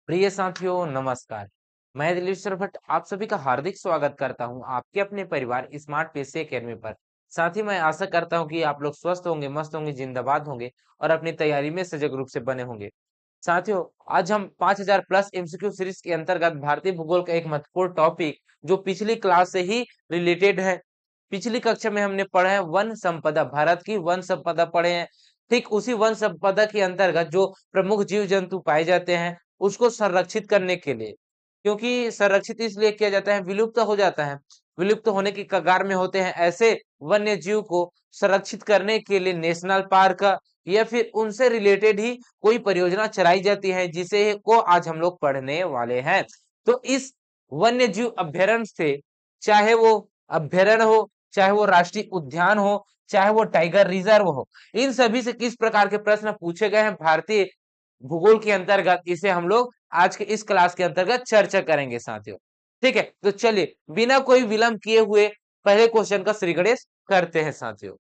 प्रिय साथियों नमस्कार। मैं दिलीश्वर भट्ट आप सभी का हार्दिक स्वागत करता हूं आपके अपने परिवार स्मार्ट पीसी एकेडमी पर। साथ ही मैं आशा करता हूं कि आप लोग स्वस्थ होंगे, मस्त होंगे, जिंदाबाद होंगे और अपनी तैयारी में सजग रूप से बने होंगे। साथियों, आज हम 5000 प्लस एमसीक्यू सीरीज के अंतर्गत भारतीय भूगोल का एक महत्वपूर्ण टॉपिक जो पिछली क्लास से ही रिलेटेड है। पिछली कक्षा में हमने पढ़ा है वन संपदा, भारत की वन संपदा पढ़े हैं। ठीक उसी वन संपदा के अंतर्गत जो प्रमुख जीव जंतु पाए जाते हैं उसको संरक्षित करने के लिए, क्योंकि संरक्षित इसलिए किया जाता है, विलुप्त हो जाता है, विलुप्त होने की कगार में होते हैं, ऐसे वन्य जीव को संरक्षित करने के लिए नेशनल पार्क या फिर उनसे रिलेटेड ही कोई परियोजना चलाई जाती है जिसे को आज हम लोग पढ़ने वाले हैं। तो इस वन्य जीव अभ्यारण्य से, चाहे वो अभ्यारण्य हो, चाहे वो राष्ट्रीय उद्यान हो, चाहे वो टाइगर रिजर्व हो, इन सभी से किस प्रकार के प्रश्न पूछे गए हैं भारतीय भूगोल के अंतर्गत, इसे हम लोग आज के इस क्लास के अंतर्गत चर्चा करेंगे साथियों। ठीक है, तो चलिए बिना कोई विलंब किए हुए पहले क्वेश्चन का श्रीगणेश करते हैं साथियों।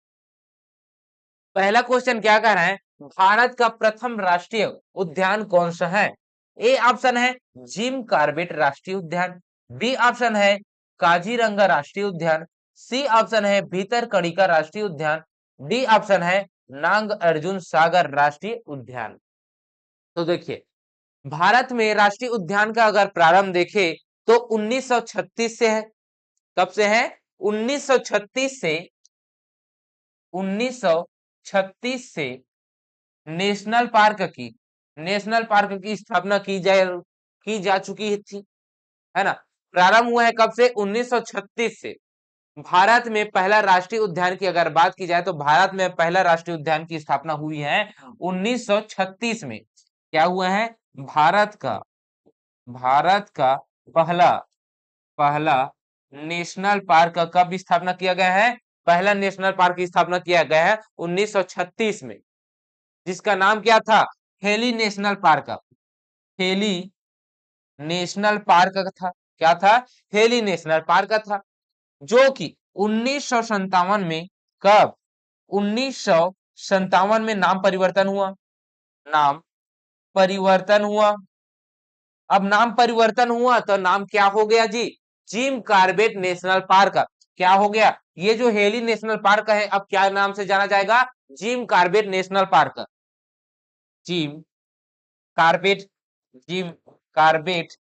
पहला क्वेश्चन क्या कर रहा है, भारत का प्रथम राष्ट्रीय उद्यान कौन सा है? ए ऑप्शन है जिम कार्बेट राष्ट्रीय उद्यान, बी ऑप्शन है काजीरंगा राष्ट्रीय उद्यान, सी ऑप्शन है भीतरकनिका राष्ट्रीय उद्यान, डी ऑप्शन है नाग अर्जुन सागर राष्ट्रीय उद्यान। तो देखिए, भारत में राष्ट्रीय उद्यान का अगर प्रारंभ देखें तो 1936 से है। कब से है? 1936 से 1936 से नेशनल पार्क की स्थापना की जा चुकी थी, है ना। प्रारंभ हुआ है कब से? 1936 से। भारत में पहला राष्ट्रीय उद्यान की अगर बात की जाए तो भारत में पहला राष्ट्रीय उद्यान की स्थापना हुई है 1936 में। क्या हुआ है? भारत का पहला पहला नेशनल पार्क का कब स्थापना किया गया है? पहला नेशनल पार्क की स्थापना किया गया है 1936 में, जिसका नाम क्या था? Heli national park. Heli national park था। क्या था? हेली नेशनल पार्क था, जो कि 1957 में, कब? 1957 में नाम परिवर्तन हुआ। नाम परिवर्तन हुआ। अब नाम परिवर्तन हुआ तो नाम क्या हो गया जी? Jim Corbett national park. क्या हो गया? ये जो हेली नेशनल पार्क है अब क्या नाम से जाना जाएगा? Jim Corbett national Park. Jim Corbett Jim Corbett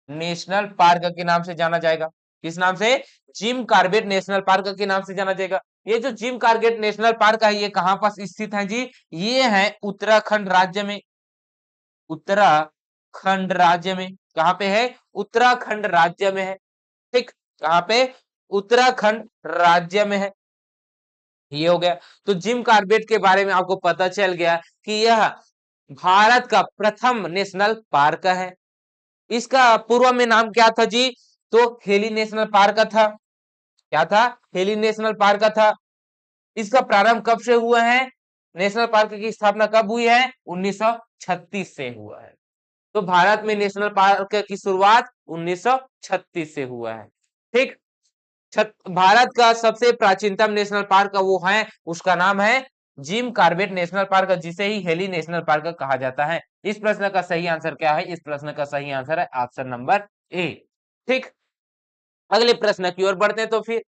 national Park के नाम से जाना जाएगा। किस नाम से? जिम कार्बेट नेशनल पार्क के नाम से जाना जाएगा। ये जो जिम कार्बेट नेशनल पार्क है ये कहां पास स्थित है जी? ये है उत्तराखंड राज्य में। उत्तराखंड राज्य में। कहां पे है? उत्तराखंड राज्य में है। ठीक, कहां पे? उत्तराखंड राज्य में है। ये हो गया। तो जिम कार्बेट के बारे में आपको पता चल गया कि यह भारत का प्रथम नेशनल पार्क है। इसका पूर्व में नाम क्या था जी? तो हेली नेशनल पार्क था। क्या था? हेली नेशनल पार्क था। इसका प्रारंभ कब से हुआ है? नेशनल पार्क की स्थापना कब हुई है? 1936 से हुआ है। तो भारत में नेशनल पार्क की शुरुआत 1936 से हुआ है। ठीक, भारत का सबसे प्राचीनतम नेशनल पार्क वो है, उसका नाम है जिम कार्बेट नेशनल पार्क, जिसे ही हेली नेशनल पार्क कहा जाता है। इस प्रश्न का सही आंसर क्या है? इस प्रश्न का सही आंसर है ऑप्शन नंबर ए। ठीक, अगले प्रश्न की ओर बढ़ते हैं। तो फिर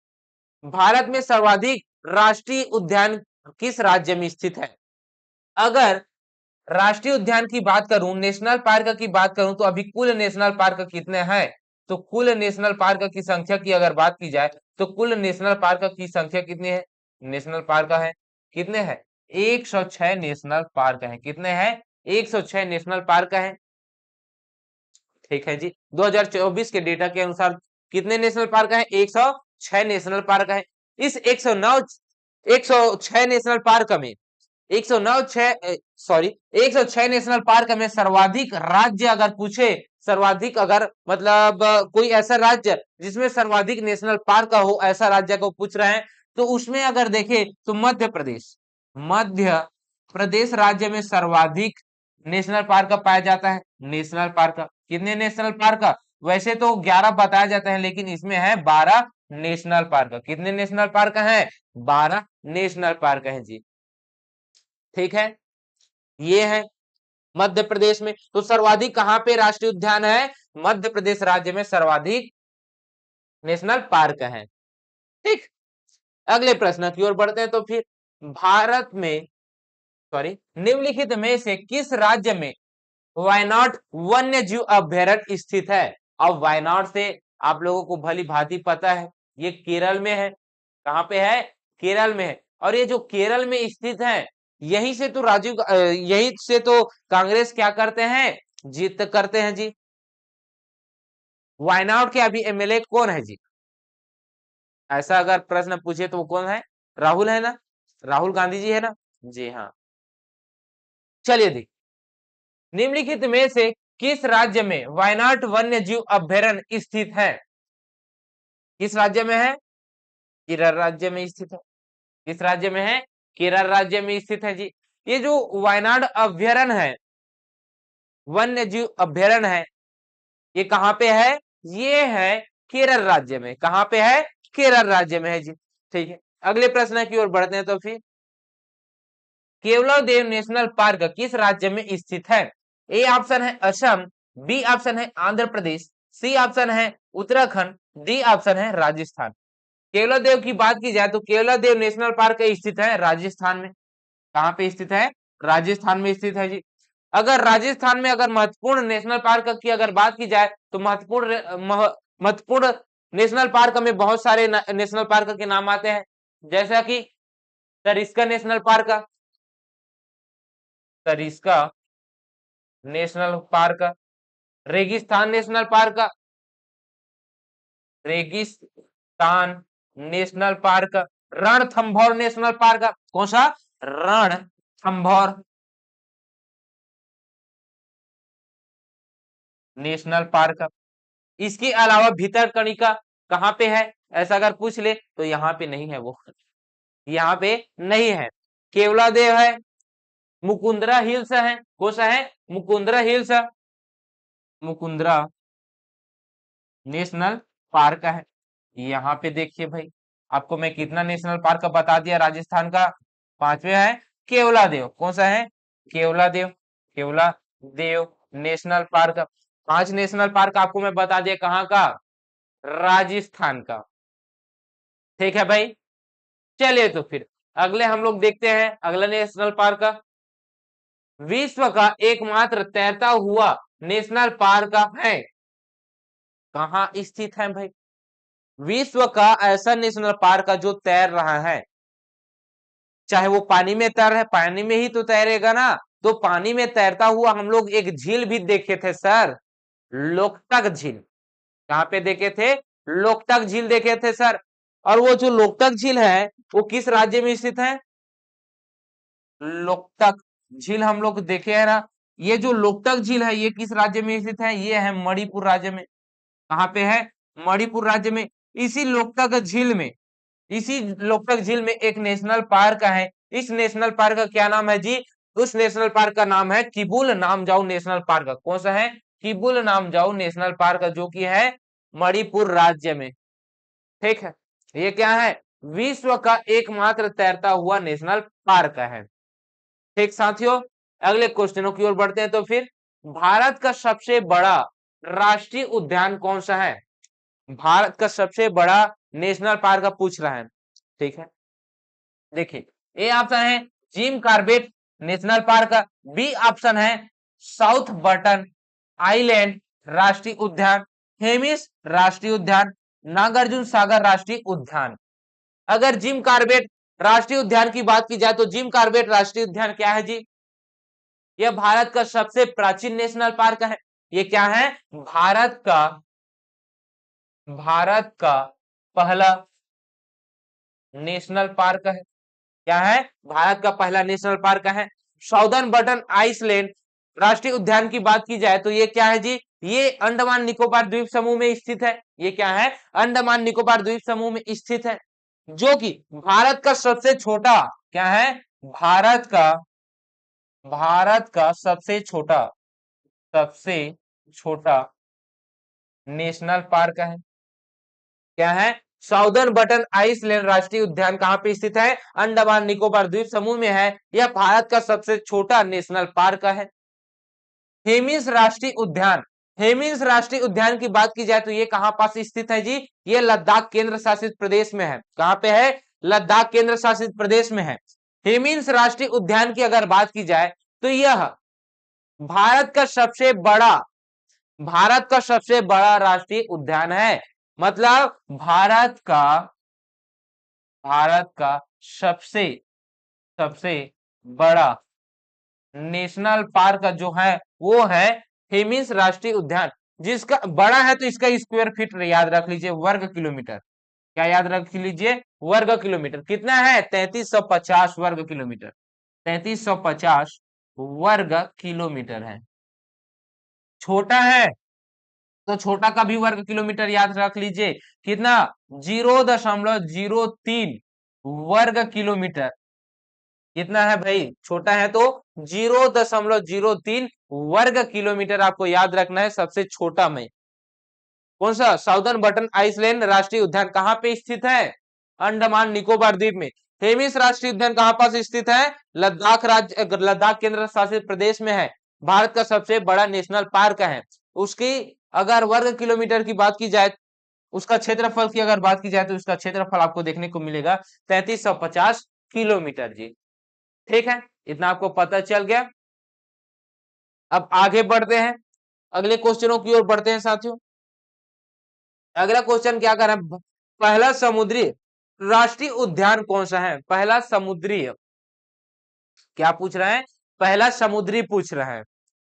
भारत में सर्वाधिक राष्ट्रीय उद्यान किस राज्य में स्थित है? अगर राष्ट्रीय उद्यान की बात करूं, नेशनल पार्क की बात करूं, तो अभी कुल नेशनल पार्क कितने हैं? तो कुल नेशनल पार्क की संख्या की अगर बात की जाए तो कुल नेशनल पार्क की संख्या कितनी है? नेशनल पार्क है कितने हैं? 106 नेशनल पार्क हैं। कितने हैं? 106 नेशनल पार्क हैं। ठीक है जी, 2024 के डेटा के अनुसार कितने नेशनल पार्क हैं? 106 नेशनल पार्क हैं। इस 106 नेशनल पार्क में 109 सॉरी 106 नेशनल पार्क में सर्वाधिक राज्य अगर पूछे, सर्वाधिक अगर मतलब कोई ऐसा राज्य जिसमें सर्वाधिक नेशनल पार्क हो, ऐसा राज्य को पूछ रहे हैं, तो उसमें अगर देखें तो मध्य प्रदेश राज्य में सर्वाधिक नेशनल पार्क पाया जाता है। नेशनल पार्क कितने नेशनल पार्क? वैसे तो 11 बताया जाता है लेकिन इसमें है 12 नेशनल पार्क। कितने नेशनल पार्क हैं? 12 नेशनल पार्क हैं जी। ठीक है, ये है मध्य प्रदेश में। तो सर्वाधिक कहां पे राष्ट्रीय उद्यान है? मध्य प्रदेश राज्य में सर्वाधिक नेशनल पार्क है। ठीक, अगले प्रश्न की ओर बढ़ते हैं। तो फिर भारत में निम्नलिखित में से किस राज्य में वायनाड वन्य जीव अभ्यारण्य स्थित है? अब वायनाड से आप लोगों को भली भांति पता है, ये केरल में है। कहां पे है? केरल में है। और ये जो केरल में स्थित है, यहीं से तो यहीं से तो कांग्रेस क्या करते हैं? जीत करते हैं जी। वायनाड के अभी एमएलए कौन है जी? ऐसा अगर प्रश्न पूछे तो वो कौन है? राहुल है ना, राहुल गांधी जी है ना? जी हाँ। चलिए देखिए, निम्नलिखित में से किस राज्य में वायनाड वन्य जीव अभ्यारण्य स्थित है? किस राज्य में है? केरल राज्य में स्थित है। किस राज्य में है? केरल राज्य में स्थित है जी। ये जो वायनाड अभ्यारण्य है, वन्य जीव अभ्यारण्य है, ये कहां पे है? ये है केरल राज्य में। कहां पे है? केरल राज्य में है जी। ठीक है, अगले प्रश्न की ओर बढ़ते हैं। तो फिर केवलादेव नेशनल पार्क किस राज्य में स्थित है? ए ऑप्शन है असम, बी ऑप्शन है आंध्र प्रदेश, सी ऑप्शन है उत्तराखंड, डी ऑप्शन है राजस्थान। केवलादेव की बात की जाए तो केवलादेव नेशनल पार्क स्थित है राजस्थान में। कहां पे स्थित है? राजस्थान में स्थित है जी। अगर राजस्थान में अगर महत्वपूर्ण नेशनल पार्क की अगर बात की जाए तो महत्वपूर्ण नेशनल पार्क में बहुत सारे नेशनल पार्क के नाम आते हैं, जैसा कि Sariska national park, Sariska national park, रेगिस्तान नेशनल पार्क, रेगिस्तान national park, Ranthambore national park. कौन सा? Ranthambore national park. इसके अलावा भितरकनिका कहां पे है? ऐसा अगर पूछ ले तो यहाँ पे नहीं है, वो यहाँ पे नहीं है। केवलादेव है, मुकुंदरा हिल्स है। कौन सा है? Mukundra hills, Mukundra national park है। यहाँ पे देखिए भाई, आपको मैं कितना नेशनल पार्क का बता दिया राजस्थान का। पांचवे है केवलादेव। कौन सा है? Keoladeo, Keoladeo national park. 5 national park आपको मैं बता दिया, कहाँ का? राजस्थान का। ठीक है भाई, चलिए तो फिर अगले हम लोग देखते हैं अगला नेशनल पार्क का। विश्व का एकमात्र तैरता हुआ नेशनल पार्क है, कहां स्थित है भाई? विश्व का ऐसा नेशनल पार्क जो तैर रहा है, चाहे वो पानी में तैर रहा है, पानी में ही तो तैरेगा ना। तो पानी में तैरता हुआ हम लोग एक झील भी देखे थे सर, लोकटक झील। कहां पे देखे थे? लोकटक झील देखे थे सर। और वो जो लोकटक झील है वो किस राज्य में स्थित है? लोकटक झील हम लोग देखे है ना। ये जो लोकटक झील है ये किस राज्य में स्थित है? ये है मणिपुर राज्य में। कहां पे है? मणिपुर राज्य में। इसी लोकटक झील में, इसी लोकटक झील में एक नेशनल पार्क है। इस नेशनल पार्क का क्या नाम है जी? उस नेशनल पार्क का नाम है किबुल नामजाऊ नेशनल पार्क। कौन सा है? किबुल नामजाऊ नेशनल पार्क, जो कि है मणिपुर राज्य में। ठीक है, ये क्या है? विश्व का एकमात्र तैरता हुआ नेशनल पार्क है। ठीक साथियों, अगले क्वेश्चनों की ओर बढ़ते हैं। तो फिर भारत का सबसे बड़ा राष्ट्रीय उद्यान कौन सा है? भारत का सबसे बड़ा नेशनल पार्क का पूछ रहा है। ठीक है, देखिए, ए ऑप्शन है Jim Corbett national Park, B option है साउथ बटन आइलैंड राष्ट्रीय उद्यान, हेमिस राष्ट्रीय उद्यान, नागार्जुन सागर राष्ट्रीय उद्यान। अगर जिम कार्बेट राष्ट्रीय उद्यान की बात की जाए तो जिम कार्बेट राष्ट्रीय उद्यान क्या है जी? यह भारत का सबसे प्राचीन नेशनल पार्क है। ये क्या है? भारत का पहला नेशनल पार्क है। क्या है? भारत का पहला नेशनल पार्क है। साउदर्न बटन आइसलैंड राष्ट्रीय उद्यान की बात की जाए तो ये क्या है जी? ये अंडमान निकोबार द्वीप समूह में स्थित है। ये क्या है? अंडमान निकोबार द्वीप समूह में स्थित है, जो कि भारत का सबसे छोटा, क्या है? भारत का सबसे छोटा नेशनल पार्क है। क्या है? साउदर्न बटन आइसलैंड राष्ट्रीय उद्यान कहां पे स्थित है? अंडमान निकोबार द्वीप समूह में है। यह भारत का सबसे छोटा नेशनल पार्क है। हेमिस राष्ट्रीय उद्यान, हेमिस राष्ट्रीय उद्यान की बात की जाए तो ये कहां पास स्थित है जी? ये लद्दाख केंद्र शासित प्रदेश में है। कहां पे है? लद्दाख केंद्र शासित प्रदेश में है। हेमिस राष्ट्रीय उद्यान की अगर बात की जाए तो यह भारत का सबसे बड़ा, भारत का सबसे बड़ा राष्ट्रीय उद्यान है। मतलब भारत का सबसे सबसे बड़ा नेशनल पार्क जो है वो है हेमिस राष्ट्रीय उद्यान। जिसका बड़ा है तो इसका स्क्वायर फीट याद रख लीजिए, वर्ग किलोमीटर। क्या याद रख लीजिए? वर्ग किलोमीटर। कितना है? 3350 वर्ग किलोमीटर। 3350 वर्ग किलोमीटर है। छोटा है तो छोटा का भी वर्ग किलोमीटर याद रख लीजिए। कितना? 0.03 वर्ग किलोमीटर। कितना है भाई? छोटा है तो 0.03 वर्ग किलोमीटर आपको याद रखना है। सबसे छोटा में कौन सा? साउदर्न बटन आइसलैंड राष्ट्रीय उद्यान कहां पे स्थित है? अंडमान निकोबार द्वीप में। हेमिस राष्ट्रीय उद्यान कहां पास स्थित है? लद्दाख राज्य, लद्दाख केंद्र शासित प्रदेश में है। भारत का सबसे बड़ा नेशनल पार्क है। उसकी अगर वर्ग किलोमीटर की बात की जाए, उसका क्षेत्रफल की अगर बात की जाए तो उसका क्षेत्रफल आपको देखने को मिलेगा 3350 किलोमीटर जी। ठीक है, इतना आपको पता चल गया। अब आगे बढ़ते हैं, अगले क्वेश्चनों की ओर बढ़ते हैं साथियों। अगला क्वेश्चन क्या कर रहा है? पहला समुद्री राष्ट्रीय उद्यान कौन सा है? पहला समुद्री, क्या पूछ रहा है? पहला समुद्री पूछ रहा है।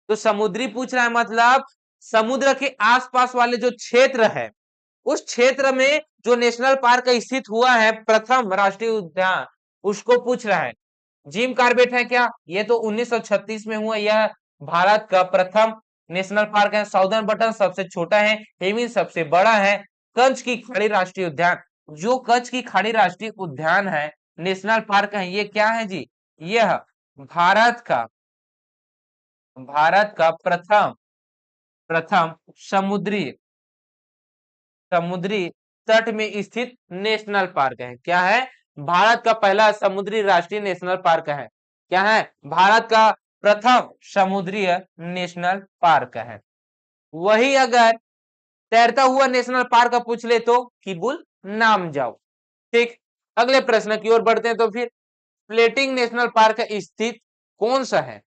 तो समुद्री पूछ रहा है मतलब समुद्र के आसपास वाले जो क्षेत्र है उस क्षेत्र में जो नेशनल पार्क स्थित हुआ है प्रथम राष्ट्रीय उद्यान, उसको पूछ रहा है। जिम कार्बेट है क्या? ये तो 1936 में हुआ। यह भारत का प्रथम नेशनल पार्क है। साउदर्न बटन सबसे छोटा है, हेमिस सबसे बड़ा है। कच्छ की खाड़ी राष्ट्रीय उद्यान, जो कच्छ की खाड़ी राष्ट्रीय उद्यान है, नेशनल पार्क है, ये क्या है जी? यह भारत का, भारत का प्रथम प्रथम समुद्री, समुद्री तट में स्थित नेशनल पार्क है। क्या है? भारत का पहला समुद्री राष्ट्रीय नेशनल पार्क है। क्या है? भारत का प्रथम समुद्री नेशनल पार्क है। वही अगर तैरता हुआ नेशनल पार्क पूछ ले तो किबुल नाम जाओ। ठीक, अगले प्रश्न की ओर बढ़ते हैं। तो फिर फ्लोटिंग नेशनल पार्क स्थित कौन सा है?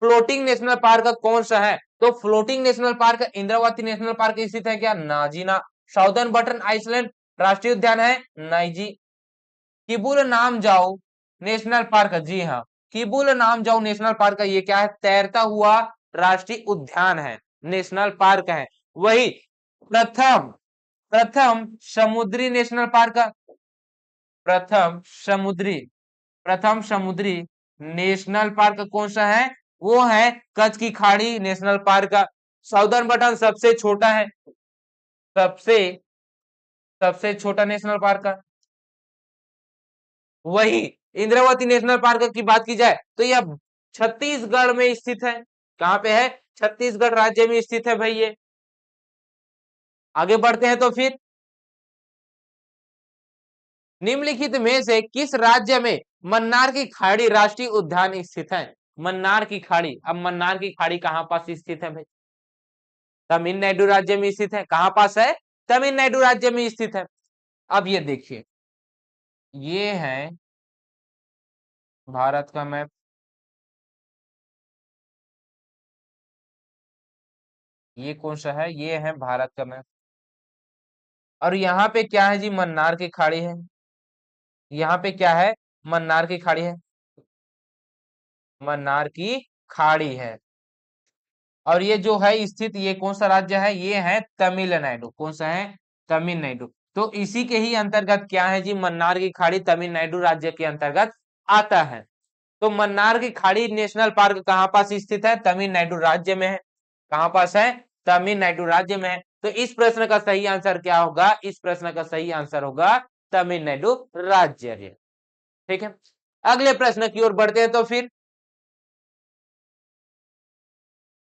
फ्लोटिंग नेशनल पार्क कौन सा है? तो floating national park Indravati national park स्थित है क्या? ना जी ना। साउदर्न बटन आइसलैंड राष्ट्रीय उद्यान है? नहीं जी। किबुल नाम जाओ नेशनल पार्क, जी हाँ, किबुल नाम जाओ नेशनल पार्क, ये क्या है? तैरता हुआ राष्ट्रीय उद्यान है, नेशनल पार्क है। वही प्रथम प्रथम समुद्री नेशनल पार्क, प्रथम समुद्री, प्रथम समुद्री नेशनल पार्क कौन सा है? वो है कच्छ की खाड़ी नेशनल पार्क का। साउदर्न बटन सबसे छोटा है, सबसे सबसे छोटा नेशनल पार्क का। वही इंद्रावती नेशनल पार्क की बात की जाए तो यह छत्तीसगढ़ में स्थित है। कहां पे है? छत्तीसगढ़ राज्य में स्थित है भाई ये। आगे बढ़ते हैं तो फिर निम्नलिखित में से किस राज्य में मन्नार की खाड़ी राष्ट्रीय उद्यान स्थित है? मन्नार की खाड़ी, अब मन्नार की खाड़ी कहां पास स्थित है भाई? तमिलनाडु राज्य में स्थित है। कहां पास है? तमिलनाडु राज्य में स्थित है। अब ये देखिए, ये है भारत का मैप, ये कौन सा है? ये है भारत का मैप। और यहाँ पे क्या है जी? मन्नार की खाड़ी है। यहाँ पे क्या है? मन्नार की खाड़ी है, मन्नार की खाड़ी है। और ये जो है स्थित, ये कौन सा राज्य है? ये है तमिलनाडु। कौन सा है? तमिलनाडु। तो इसी के ही अंतर्गत क्या है जी? मन्नार की खाड़ी तमिलनाडु राज्य के अंतर्गत आता है। तो मन्नार की खाड़ी नेशनल पार्क कहां पास स्थित है? तमिलनाडु राज्य में है। कहां पास है? तमिलनाडु राज्य में है। तो इस प्रश्न का सही आंसर क्या होगा? इस प्रश्न का सही आंसर होगा तमिलनाडु राज्य। ठीक है, अगले प्रश्न की ओर बढ़ते हैं। तो फिर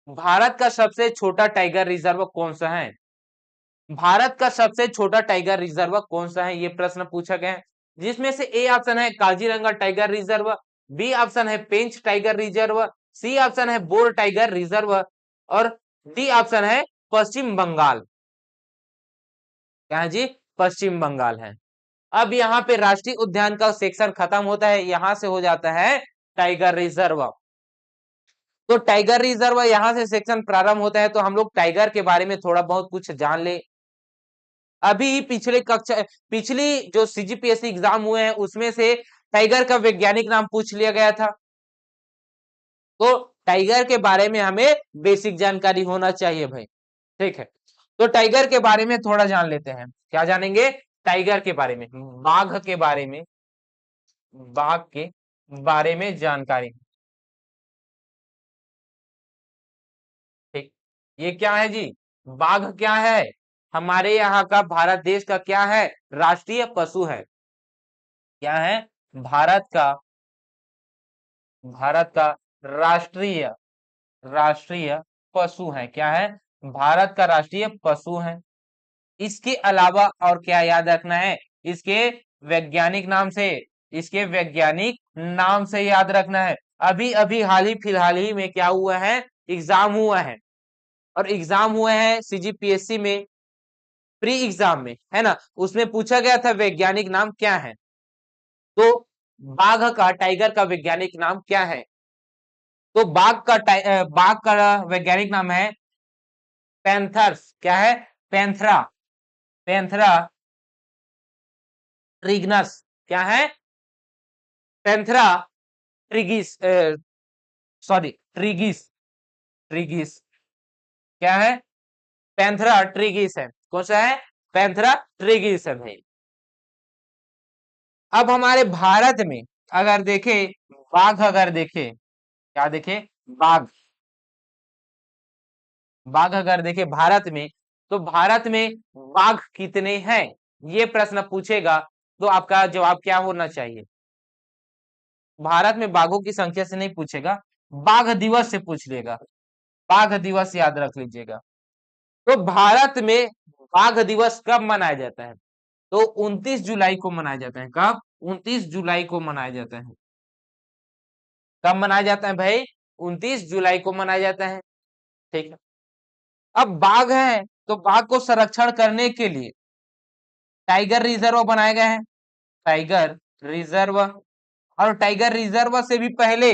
भारत का सबसे छोटा टाइगर रिजर्व कौन सा है? भारत का सबसे छोटा टाइगर रिजर्व कौन सा है? ये प्रश्न पूछा गया है। जिसमें से ए ऑप्शन है Kaziranga tiger reserve, B option है Pench tiger reserve, C option है बोर टाइगर रिजर्व, और डी ऑप्शन है पश्चिम बंगाल। क्या है जी? पश्चिम बंगाल है। अब यहाँ पे राष्ट्रीय उद्यान का सेक्शन खत्म होता है, यहां से हो जाता है टाइगर रिजर्व। तो टाइगर रिजर्व यहां से सेक्शन प्रारंभ होता है, तो हम लोग टाइगर के बारे में थोड़ा बहुत कुछ जान ले। अभी पिछले कक्षा, पिछली जो सीजीपीएससी एग्जाम हुए हैं उसमें से टाइगर का वैज्ञानिक नाम पूछ लिया गया था, तो टाइगर के बारे में हमें बेसिक जानकारी होना चाहिए भाई। ठीक है, तो टाइगर के बारे में थोड़ा जान लेते हैं। क्या जानेंगे? टाइगर के बारे में, बाघ के बारे में, बाघ के बारे में जानकारी। ठीक, ये क्या है जी? बाघ क्या है? हमारे यहाँ का, भारत देश का क्या है? राष्ट्रीय पशु है। क्या है? भारत का, भारत का राष्ट्रीय, राष्ट्रीय पशु है। क्या है? भारत का राष्ट्रीय पशु है। इसके अलावा और क्या याद रखना है? इसके वैज्ञानिक नाम से, इसके वैज्ञानिक नाम से याद रखना है। अभी अभी हाल ही फिलहाल ही में क्या हुआ है? एग्जाम हुआ है, और एग्जाम हुए हैं सीजीपीएससी में, प्री एग्जाम में, है ना, उसमें पूछा गया था वैज्ञानिक नाम क्या है। तो बाघ का, टाइगर का वैज्ञानिक नाम क्या है? तो बाघ का वैज्ञानिक नाम है पैंथर्स। क्या है? पैंथरा, पैंथरा ट्रिगनस। क्या है? Panthera tigris, sorry tigris, tigris. क्या है? पैंथरा ट्रिगिस है। कौन सा है? पैंथरा ट्रिगिस है भाई। अब हमारे भारत में अगर देखे, बाघ अगर देखे, क्या देखे? बाघ, बाघ अगर देखे भारत में, तो भारत में बाघ कितने हैं? ये प्रश्न पूछेगा, तो आपका जवाब क्या होना चाहिए? भारत में बाघों की संख्या से नहीं पूछेगा, बाघ दिवस से पूछ लेगा। बाघ दिवस याद रख लीजिएगा। तो भारत में बाघ दिवस कब मनाया जाता है? तो 29 जुलाई को मनाया जाता है। कब? 29 जुलाई को मनाया जाता है। कब मनाया जाता है भाई? 29 जुलाई को मनाया जाता है। ठीक है, अब बाघ है, तो बाघ को संरक्षण करने के लिए टाइगर रिजर्व बनाए गए हैं। टाइगर रिजर्व, और टाइगर रिजर्व से भी पहले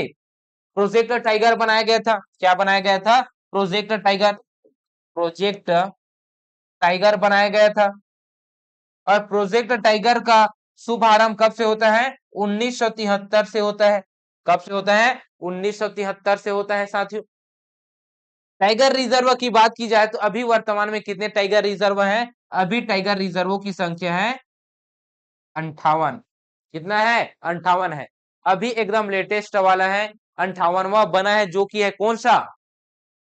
प्रोजेक्ट टाइगर बनाया गया था। क्या बनाया गया था? प्रोजेक्ट टाइगर, प्रोजेक्ट टाइगर बनाया गया था। और प्रोजेक्ट टाइगर का शुभारंभ कब से होता है? 1973 से होता है। कब से होता है? 1973 से होता है साथियों। टाइगर रिजर्व की बात की जाए तो अभी वर्तमान में कितने टाइगर रिजर्व हैं? अभी टाइगर रिजर्वों की संख्या है 58। कितना है? 58 है। अभी एकदम लेटेस्ट वाला है, 58वां बना है, जो कि है कौन सा?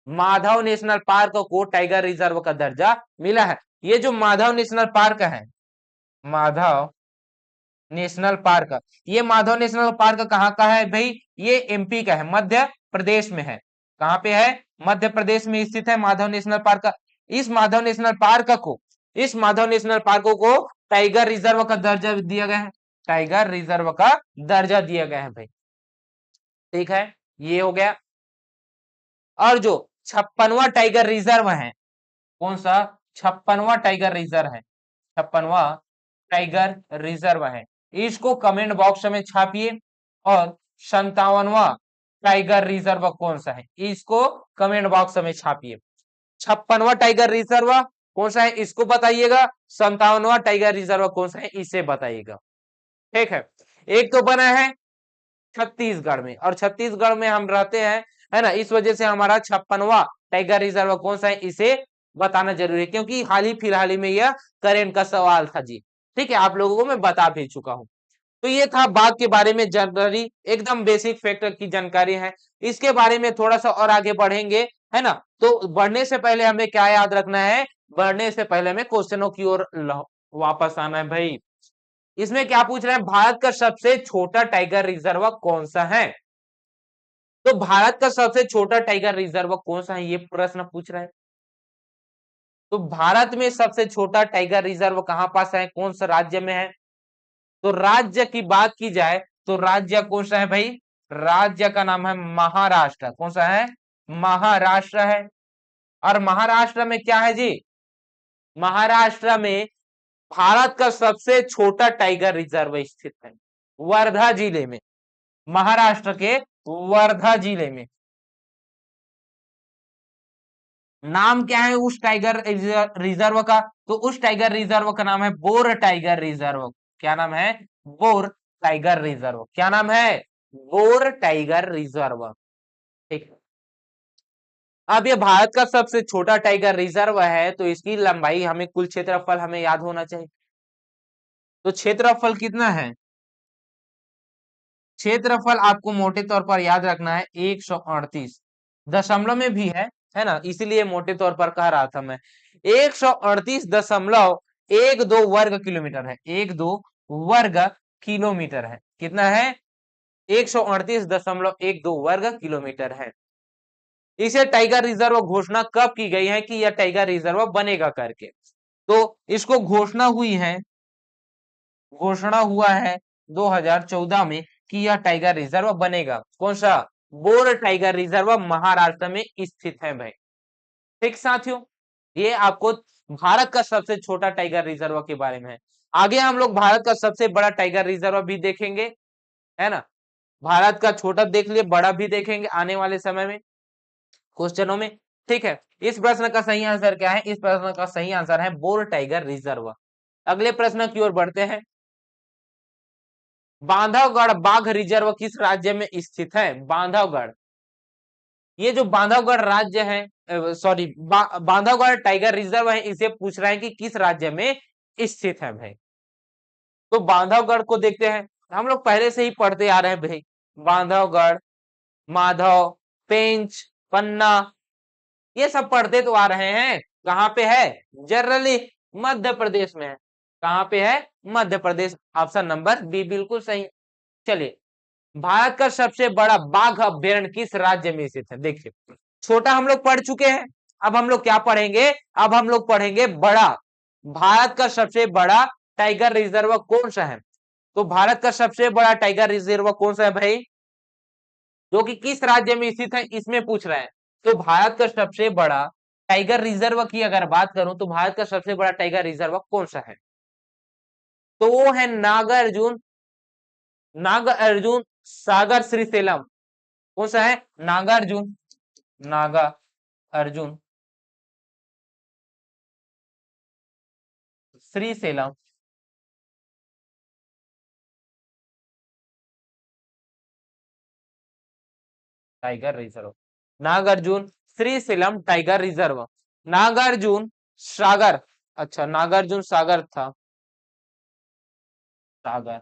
माधव नेशनल पार्क को टाइगर रिजर्व का दर्जा मिला है। ये जो माधव नेशनल पार्क है, माधव नेशनल पार्क, ये माधव नेशनल पार्क कहाँ का है भाई? ये एमपी का है, मध्य प्रदेश में है। कहाँ पे है? मध्य प्रदेश में स्थित है माधव नेशनल पार्क। इस माधव नेशनल पार्क को, इस माधव नेशनल पार्क को टाइगर रिजर्व का दर्जा दिया गया है। टाइगर रिजर्व का दर्जा दिया गया है भाई। ठीक है, ये हो गया। और जो 56वां टाइगर रिजर्व है, कौन सा? 56वां टाइगर रिजर्व है, 56वां टाइगर रिजर्व है, इसको कमेंट बॉक्स में छापिए। और 57वां टाइगर रिजर्व कौन सा है, इसको कमेंट बॉक्स में छापिए। 56वां टाइगर रिजर्व कौन सा है, इसको बताइएगा। 57वां टाइगर रिजर्व कौन सा है, इसे बताइएगा। ठीक है, एक तो बना है छत्तीसगढ़ में, और छत्तीसगढ़ में हम रहते हैं, है ना, इस वजह से हमारा 56वां टाइगर रिजर्व कौन सा है, इसे बताना जरूरी है, क्योंकि हाल ही फिलहाल ही में यह करेंट का सवाल था जी। ठीक है, आप लोगों को मैं बता भी चुका हूं। तो ये था बाघ के बारे में जानकारी, एकदम बेसिक फैक्टर की जानकारी है। इसके बारे में थोड़ा सा और आगे बढ़ेंगे, है ना। तो बढ़ने से पहले हमें क्या याद रखना है? बढ़ने से पहले हमें क्वेश्चनों की ओर वापस आना है भाई। इसमें क्या पूछ रहे हैं? भारत का सबसे छोटा टाइगर रिजर्व कौन सा है? तो भारत का सबसे छोटा टाइगर रिजर्व कौन सा है, ये प्रश्न पूछ रहा है। तो भारत में सबसे छोटा टाइगर रिजर्व कहां पास है, कौन सा राज्य में है? तो राज्य की बात की जाए तो राज्य कौन सा है भाई? राज्य का नाम है महाराष्ट्र। कौन सा है? महाराष्ट्र है। और महाराष्ट्र में क्या है जी? महाराष्ट्र में भारत का सबसे छोटा टाइगर रिजर्व स्थित है, वर्धा जिले में। महाराष्ट्र के वर्धा जिले में। नाम क्या है उस टाइगर रिजर्व का? तो उस टाइगर रिजर्व का नाम है बोर टाइगर रिजर्व। क्या नाम है? Bor tiger reserve. क्या नाम है? Bor tiger reserve. ठीक। अब ये भारत का सबसे छोटा टाइगर रिजर्व है, तो इसकी लंबाई हमें, कुल क्षेत्रफल हमें याद होना चाहिए। तो क्षेत्रफल कितना है? क्षेत्रफल आपको मोटे तौर पर याद रखना है 138 दशमलव में भी है ना, इसीलिए मोटे तौर पर कह रहा था मैं। 138.12 वर्ग किलोमीटर है। 12 वर्ग किलोमीटर है। कितना है? 138.12 वर्ग किलोमीटर है। इसे टाइगर रिजर्व घोषणा कब की गई है कि यह टाइगर रिजर्व बनेगा करके? तो इसको घोषणा हुआ है 2014 में कि यह टाइगर रिजर्व बनेगा। कौन सा? बोर टाइगर रिजर्व महाराष्ट्र में स्थित है भाई। ठीक साथियों, ये आपको भारत का सबसे छोटा टाइगर रिजर्व के बारे में है। आगे हम लोग भारत का सबसे बड़ा टाइगर रिजर्व भी देखेंगे, है ना। भारत का छोटा देख लिए, बड़ा भी देखेंगे आने वाले समय में क्वेश्चनों में। ठीक है, इस प्रश्न का सही आंसर क्या है? इस प्रश्न का सही आंसर है बोर टाइगर रिजर्व। अगले प्रश्न की ओर बढ़ते हैं। बांधवगढ़ बाघ रिजर्व किस राज्य में स्थित है? बांधवगढ़, ये जो बांधवगढ़ राज्य है, सॉरी, बांधवगढ़ टाइगर रिजर्व है, इसे पूछ रहे हैं कि किस राज्य में स्थित है भाई। तो बांधवगढ़ को देखते हैं। हम लोग पहले से ही पढ़ते आ रहे हैं भाई। बांधवगढ़, माधव, पेंच, पन्ना, ये सब पढ़ते तो आ रहे हैं। कहाँ पे है? जनरली मध्य प्रदेश में है। कहाँ पे है? Madhya Pradesh. Option number B बिल्कुल सही। चलिए, भारत का सबसे बड़ा बाघ अभ्यारण्य किस राज्य में स्थित है? देखिए, छोटा हम लोग पढ़ चुके हैं। अब हम लोग क्या पढ़ेंगे? अब हम लोग पढ़ेंगे बड़ा। भारत का सबसे बड़ा टाइगर रिजर्व कौन सा है? तो भारत का सबसे बड़ा टाइगर रिजर्व कौन सा है भाई, जो कि किस राज्य में स्थित है, इसमें पूछ रहे हैं। तो भारत का सबसे बड़ा टाइगर रिजर्व की अगर बात करूं, तो भारत का सबसे बड़ा टाइगर रिजर्व कौन सा है? तो वो है नागार्जुन, नागार्जुन सागर श्रीशैलम। कौन सा है? Nagarjuna, Naga Arjun Srisailam tiger reserve. Nagarjuna Srisailam tiger reserve. Nagarjuna Sagar, अच्छा नागार्जुन सागर था, सागर,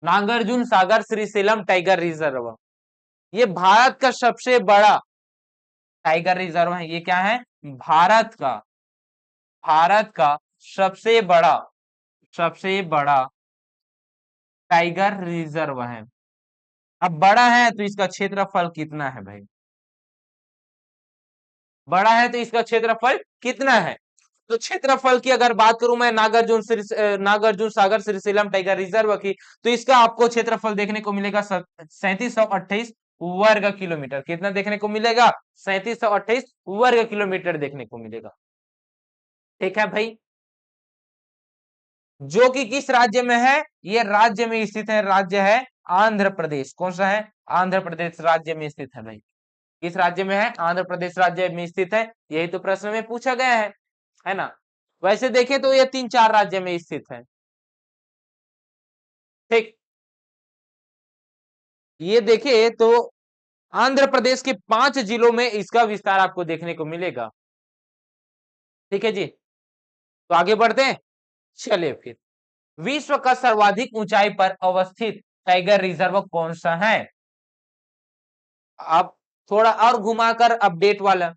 नागार्जुन सागर श्रीशैलम टाइगर रिजर्व, ये भारत का सबसे बड़ा टाइगर रिजर्व है। ये क्या है? भारत का सबसे बड़ा टाइगर रिजर्व है। अब बड़ा है तो इसका क्षेत्रफल कितना है भाई? बड़ा है तो इसका क्षेत्रफल कितना है? तो क्षेत्रफल की अगर बात करूं मैं, नागार्जुन सागर श्रीशैलम टाइगर रिजर्व की, तो इसका आपको क्षेत्रफल देखने को मिलेगा 3728 वर्ग किलोमीटर। कितना देखने को मिलेगा? 3728 वर्ग किलोमीटर देखने को मिलेगा। ठीक है भाई, जो कि किस राज्य में है? ये राज्य में स्थित है, राज्य है आंध्र प्रदेश। कौन सा है? आंध्र प्रदेश राज्य में स्थित है भाई। किस राज्य में है? आंध्र प्रदेश राज्य में स्थित है। यही तो प्रश्न में पूछा गया है ना। वैसे देखें तो ये 3-4 राज्य में स्थित है। ठीक, ये देखिए तो आंध्र प्रदेश के 5 जिलों में इसका विस्तार आपको देखने को मिलेगा। ठीक है जी, तो आगे बढ़ते हैं। चलिए फिर, विश्व का सर्वाधिक ऊंचाई पर अवस्थित टाइगर रिजर्व कौन सा है? आप थोड़ा और घुमाकर अपडेट वाला,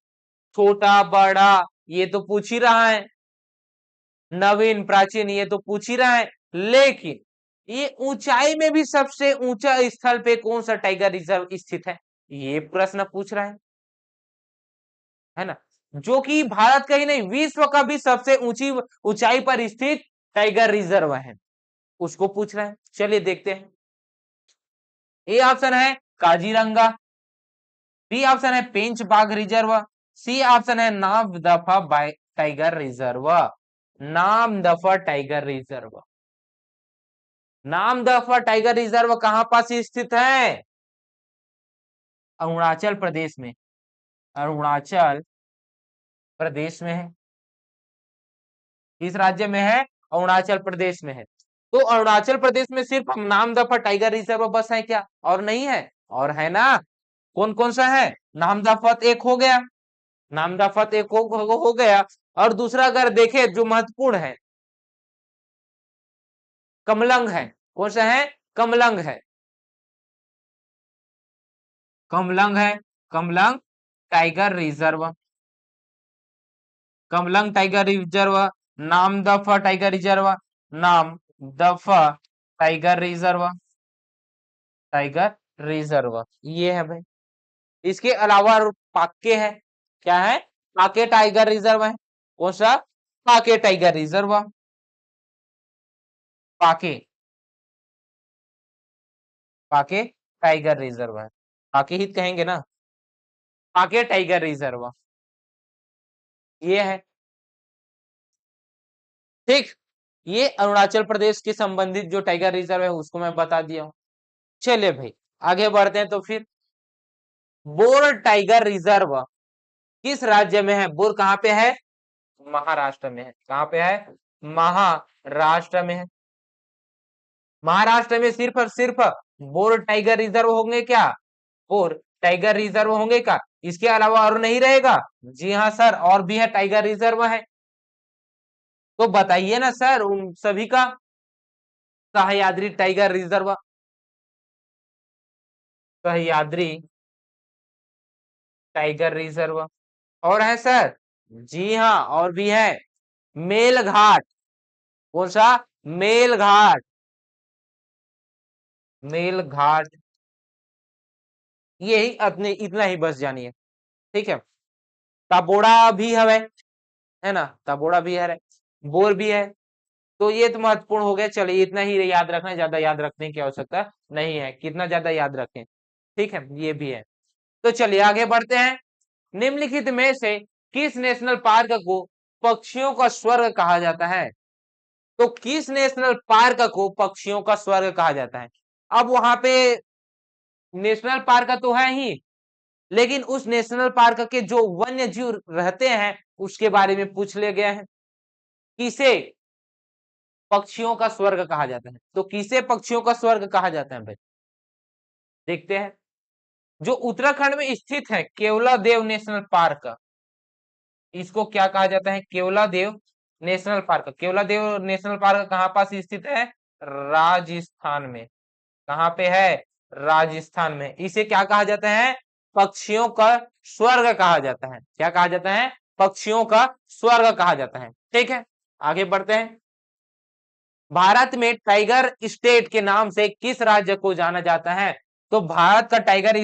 छोटा बड़ा ये तो पूछ ही रहा है, नवीन प्राचीन ये तो पूछ ही रहा है, लेकिन ये ऊंचाई में भी सबसे ऊंचा स्थल पे कौन सा टाइगर रिजर्व स्थित है, ये प्रश्न पूछ रहा है ना। जो कि भारत का ही नहीं, विश्व का भी सबसे ऊंची ऊंचाई पर स्थित टाइगर रिजर्व है, उसको पूछ रहा है। चलिए देखते हैं। ए ऑप्शन है काजीरंगा, बी ऑप्शन है पेंच बाघ रिजर्व, सी ऑप्शन है Namdapha tiger reserve. Namdapha tiger reserve, Namdapha tiger reserve कहां पास स्थित है? अरुणाचल प्रदेश में, अरुणाचल प्रदेश में है। किस राज्य में है? अरुणाचल प्रदेश में है। तो अरुणाचल प्रदेश में सिर्फ नामदफा टाइगर रिजर्व बस है क्या, और नहीं है? और है ना। कौन कौन सा है? नामदफा एक हो गया, नामदफा एक हो गया। और दूसरा अगर देखे जो महत्वपूर्ण है, कमलंग है। कौन सा है? कमलंग है, कमलंग है, Kamlang tiger reserve, Kamlang tiger reserve, Namdapha tiger reserve, Namdapha tiger reserve, tiger reserve, ये है भाई। इसके अलावा पाके है, क्या है? पाके टाइगर रिजर्व है। कौन सा? पाके टाइगर रिजर्व, पाके, पाके टाइगर रिजर्व है, पाके ही कहेंगे ना, पाके टाइगर रिजर्व, ये है। ठीक, ये अरुणाचल प्रदेश के संबंधित जो टाइगर रिजर्व है उसको मैं बता दिया हूं। चलिए भाई आगे बढ़ते हैं। तो फिर बोर टाइगर रिजर्व किस राज्य में है? बोर कहां पे है? महाराष्ट्र में है। कहां पे है? महाराष्ट्र में है। महाराष्ट्र में सिर्फ और सिर्फ बोर टाइगर रिजर्व होंगे क्या? बोर टाइगर रिजर्व होंगे क्या? इसके अलावा और नहीं रहेगा? जी हाँ सर, और भी है, टाइगर रिजर्व है। तो बताइए ना सर उन सभी का। Sahyadri tiger reserve, Sahyadri tiger reserve, और है सर? जी हाँ, और भी है, मेलघाट। कौन सा? मेलघाट, मेलघाट, यही अपने इतना ही बस जानिए। ठीक है। तबोड़ा भी है ना, तबोड़ा भी है, बोर भी है। तो ये तो महत्वपूर्ण हो गया। चलिए इतना ही याद रखना, ज्यादा याद रखने की आवश्यकता नहीं है, कितना ज्यादा याद रखें। ठीक है, ये भी है। तो चलिए आगे बढ़ते हैं। निम्नलिखित में से किस नेशनल पार्क को पक्षियों का स्वर्ग कहा जाता है? तो किस नेशनल पार्क को पक्षियों का स्वर्ग कहा जाता है? अब वहां पे नेशनल पार्क तो है ही, लेकिन उस नेशनल पार्क के जो वन्य जीव रहते हैं उसके बारे में पूछ लिया गया है। किसे पक्षियों का स्वर्ग कहा जाता है? तो किसे पक्षियों का स्वर्ग कहा जाता है भाई? देखते हैं। जो उत्तराखंड में स्थित है केवलादेव नेशनल पार्क, इसको क्या कहा जाता है? Keoladeo national park. Keoladeo national park कहाँ पास स्थित है? राजस्थान में। कहाँ पे है? राजस्थान में। इसे क्या कहा जाता है? पक्षियों का स्वर्ग कहा जाता है। क्या कहा जाता है? पक्षियों का स्वर्ग कहा जाता है। ठीक है, आगे बढ़ते हैं। भारत में टाइगर स्टेट के नाम से किस राज्य को जाना जाता है? तो भारत का टाइगर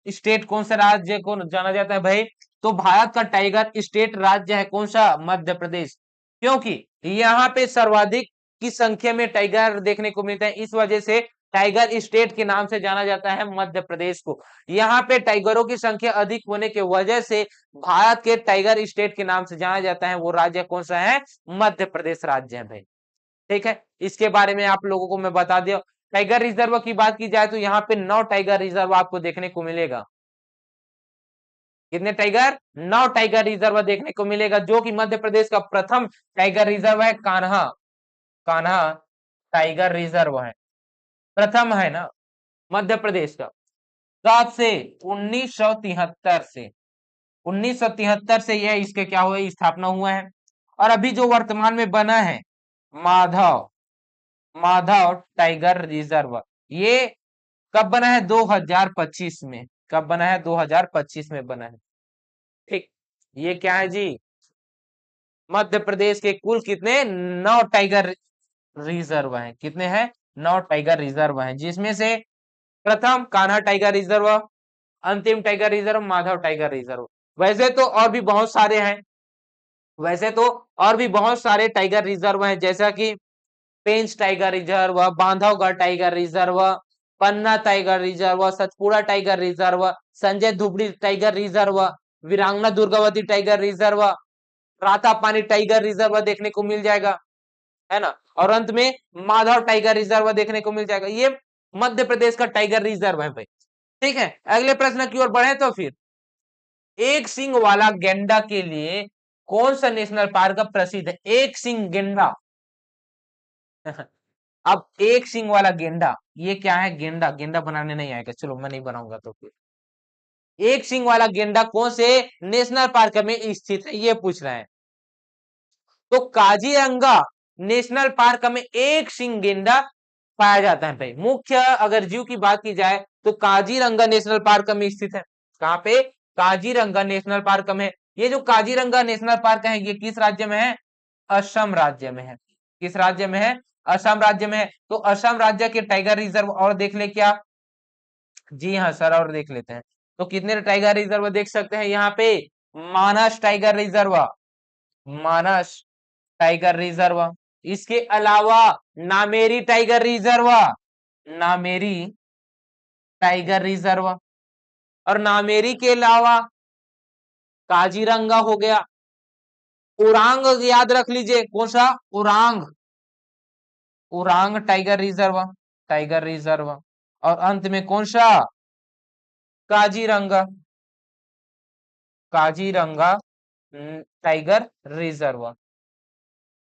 स्टेट कौन सा राज्य को जाना जाता है भाई? तो भारत का टाइगर स्टेट राज्य है कौन सा? मध्य प्रदेश। क्योंकि यहाँ पे सर्वाधिक की संख्या में टाइगर देखने को मिलता है, इस वजह से टाइगर स्टेट के नाम से जाना जाता है मध्य प्रदेश को। यहाँ पे टाइगरों की संख्या अधिक होने की वजह से भारत के टाइगर स्टेट के नाम से जाना जाता है। वो राज्य कौन सा है? मध्य प्रदेश राज्य है भाई। ठीक है, इसके बारे में आप लोगों को मैं बता दिया। टाइगर रिजर्व की बात की जाए तो यहाँ पे 9 टाइगर रिजर्व आपको देखने को मिलेगा। कितने टाइगर? 9 टाइगर रिजर्व देखने को मिलेगा, जो कि मध्य प्रदेश का प्रथम टाइगर रिजर्व है कान्हा, कान्हा टाइगर रिजर्व है, प्रथम है ना मध्य प्रदेश का। कब से? 1973 से, 1973 से यह इसके क्या हुआ, स्थापना हुआ है। और अभी जो वर्तमान में बना है माधव, माधव टाइगर रिजर्व, ये कब बना है? 2025 में। कब बना है? 2025 में बना है। ठीक, ये क्या है जी? मध्य प्रदेश के कुल कितने? 9 टाइगर रिजर्व हैं। कितने हैं? 9 टाइगर रिजर्व हैं, जिसमें से प्रथम कान्हा टाइगर रिजर्व, अंतिम tiger reserve Madhav tiger reserve. वैसे तो और भी बहुत सारे हैं, वैसे तो और भी बहुत सारे टाइगर रिजर्व हैं, जैसा कि Pench tiger reserve, Bandhavgarh tiger reserve, Panna tiger reserve, Satpura tiger reserve, Sanjay Dubri tiger reserve, Veerangana Durgavati tiger reserve, Ratapani tiger reserve देखने को मिल जाएगा, है ना। और अंत में माधव टाइगर रिजर्व देखने को मिल जाएगा। ये मध्य प्रदेश का टाइगर रिजर्व है भाई। ठीक है, अगले प्रश्न की ओर बढ़े तो फिर एक सिंग वाला गेंडा के लिए कौन सा नेशनल पार्क प्रसिद्ध है? एक सिंग गेंडा अब एक सिंग वाला गेंडा, ये क्या है? गेंडा, गेंडा बनाने नहीं आएगा, चलो मैं नहीं बनाऊंगा तो फिर एक सिंग वाला गेंडा कौन से नेशनल पार्क में स्थित है, ये पूछ रहे हैं। तो काजीरंगा नेशनल पार्क में एक सिंग गेंडा पाया जाता है भाई। मुख्य अगर जीव की बात की जाए तो काजीरंगा नेशनल पार्क में स्थित है। कहां पे? काजीरंगा नेशनल पार्क में। ये जो काजीरंगा नेशनल पार्क है, ये किस राज्य में है? असम राज्य में है। किस राज्य में है? असम राज्य में है। तो असम राज्य के टाइगर रिजर्व और देख ले क्या? जी हाँ सर, और देख लेते हैं। तो कितने टाइगर रिजर्व देख सकते हैं यहाँ पे? मानस टाइगर रिजर्व, मानस टाइगर रिजर्व। इसके अलावा Nameri tiger reserve, Nameri tiger reserve. और नामेरी के अलावा काजीरंगा हो गया। उरांग याद रख लीजिए, कौन सा? Orang, Orang tiger reserve, tiger reserve. और अंत में कौन सा? Kaziranga, Kaziranga tiger reserve.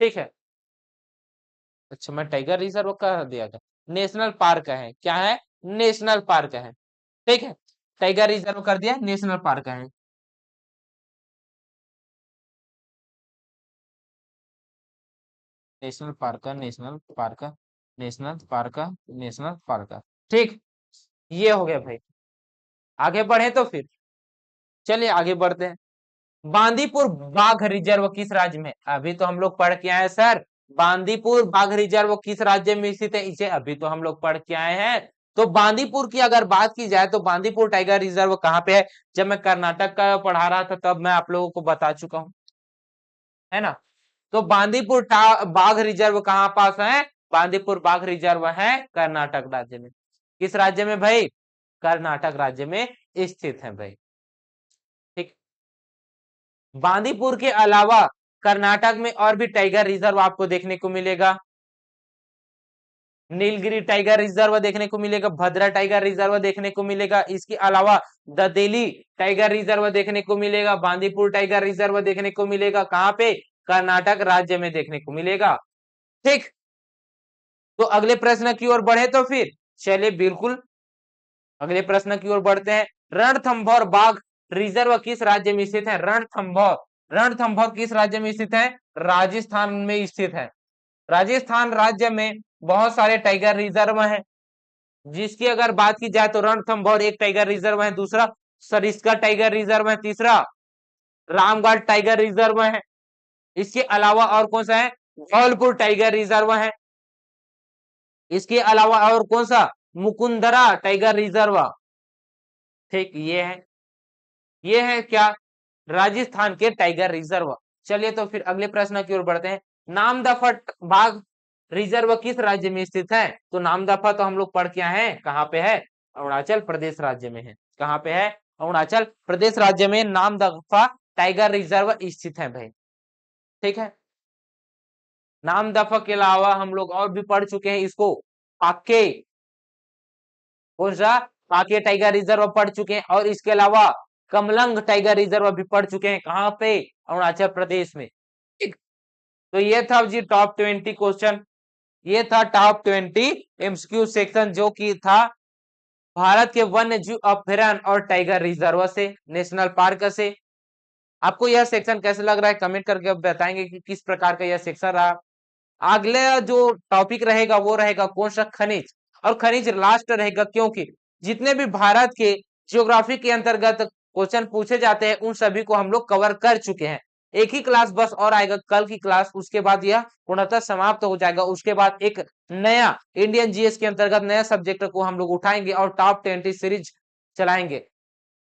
ठीक है। अच्छा, मैं टाइगर रिजर्व कह दिया था, नेशनल पार्क है। क्या है? नेशनल पार्क है। ठीक है, टाइगर रिजर्व कर दिया, नेशनल पार्क है। National park, national park, national park, national park. ठीक, ये हो गया भाई। आगे बढ़े तो फिर चलिए आगे बढ़ते हैं। बांदीपुर बाघ रिजर्व किस राज्य में? अभी तो हम लोग पढ़ के आए सर, बांदीपुर बाघ रिजर्व किस राज्य में स्थित है, इसे अभी तो हम लोग पढ़ के आए हैं। तो बांदीपुर की अगर बात की जाए तो बांदीपुर टाइगर रिजर्व कहाँ पे है? जब मैं कर्नाटक का पढ़ा रहा था तब मैं आप लोगों को बता चुका हूँ, है ना। तो बांदीपुर बाघ रिजर्व कहाँ पास है? बांदीपुर बाघ रिजर्व है कर्नाटक राज्य में। किस राज्य में भाई? कर्नाटक राज्य में स्थित है भाई। ठीक, बांदीपुर के अलावा कर्नाटक में और भी टाइगर रिजर्व आपको देखने को मिलेगा। नीलगिरी टाइगर रिजर्व देखने को मिलेगा, भद्रा टाइगर रिजर्व देखने को मिलेगा। इसके अलावा ददेली टाइगर रिजर्व देखने को मिलेगा, बांदीपुर टाइगर रिजर्व देखने को मिलेगा। कहां पे? कर्नाटक राज्य में देखने को मिलेगा। ठीक, तो अगले प्रश्न की ओर बढ़े तो फिर चलिए बिल्कुल अगले प्रश्न की ओर बढ़ते हैं। रणथंभौर बाघ रिजर्व किस राज्य में स्थित है? रणथंभौर, रणथंभौर किस राज्य में स्थित है? राजस्थान में स्थित है। राजस्थान राज्य में बहुत सारे टाइगर रिजर्व हैं, जिसकी अगर बात की जाए तो रणथंभौर एक टाइगर रिजर्व है, दूसरा सरिस्का टाइगर रिजर्व है, तीसरा रामगढ़ टाइगर रिजर्व है। इसके अलावा और कौन सा है? धौलपुर टाइगर रिजर्व है। इसके अलावा और कौन सा? Mukundra tiger reserve. ठीक, ये है क्या? राजस्थान के टाइगर रिजर्व। चलिए तो फिर अगले प्रश्न की ओर बढ़ते हैं। नामदफा बाघ रिजर्व किस राज्य में स्थित है? तो नामदफा तो हम लोग पढ़ के आए हैं, कहाँ पे है? अरुणाचल प्रदेश राज्य में है। कहाँ पे है? अरुणाचल प्रदेश राज्य में नामदफा टाइगर रिजर्व स्थित है भाई। ठीक है, नामदफा के अलावा हम लोग और भी पढ़ चुके हैं इसको, पाके, कौन सा? पाके टाइगर रिजर्व पढ़ चुके हैं। और इसके अलावा कमलंग टाइगर रिजर्व भी पढ़ चुके हैं। कहां पे? अरुणाचल प्रदेश में। ठीक, तो ये था जी टॉप 20 क्वेश्चन, ये था टॉप 20 एमसीक्यू सेक्शन, जो कि था भारत के वन्य जीव अभ्यारण्य और टाइगर रिजर्व से, नेशनल पार्क से। आपको यह सेक्शन कैसे लग रहा है कमेंट करके बताएंगे कि किस प्रकार का यह सेक्शन रहा। अगला जो टॉपिक रहेगा वो रहेगा कौन सा? खनिज। और खनिज लास्ट रहेगा, क्योंकि जितने भी भारत के ज्योग्राफी के अंतर्गत क्वेश्चन पूछे जाते हैं उन सभी को हम लोग कवर कर चुके हैं। एक ही क्लास बस और आएगा, कल की क्लास, उसके बाद यह पूर्णतः समाप्त हो जाएगा। उसके बाद एक नया इंडियन जीएस के अंतर्गत नया सब्जेक्ट को हम लोग उठाएंगे और टॉप 20 सीरीज चलाएंगे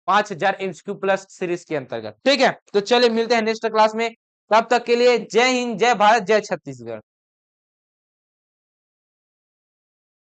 5000 एमसीक्यू प्लस सीरीज के अंतर्गत। ठीक है, तो चलिए मिलते हैं नेक्स्ट क्लास में। तब तक के लिए जय हिंद, जय भारत, जय छत्तीसगढ़।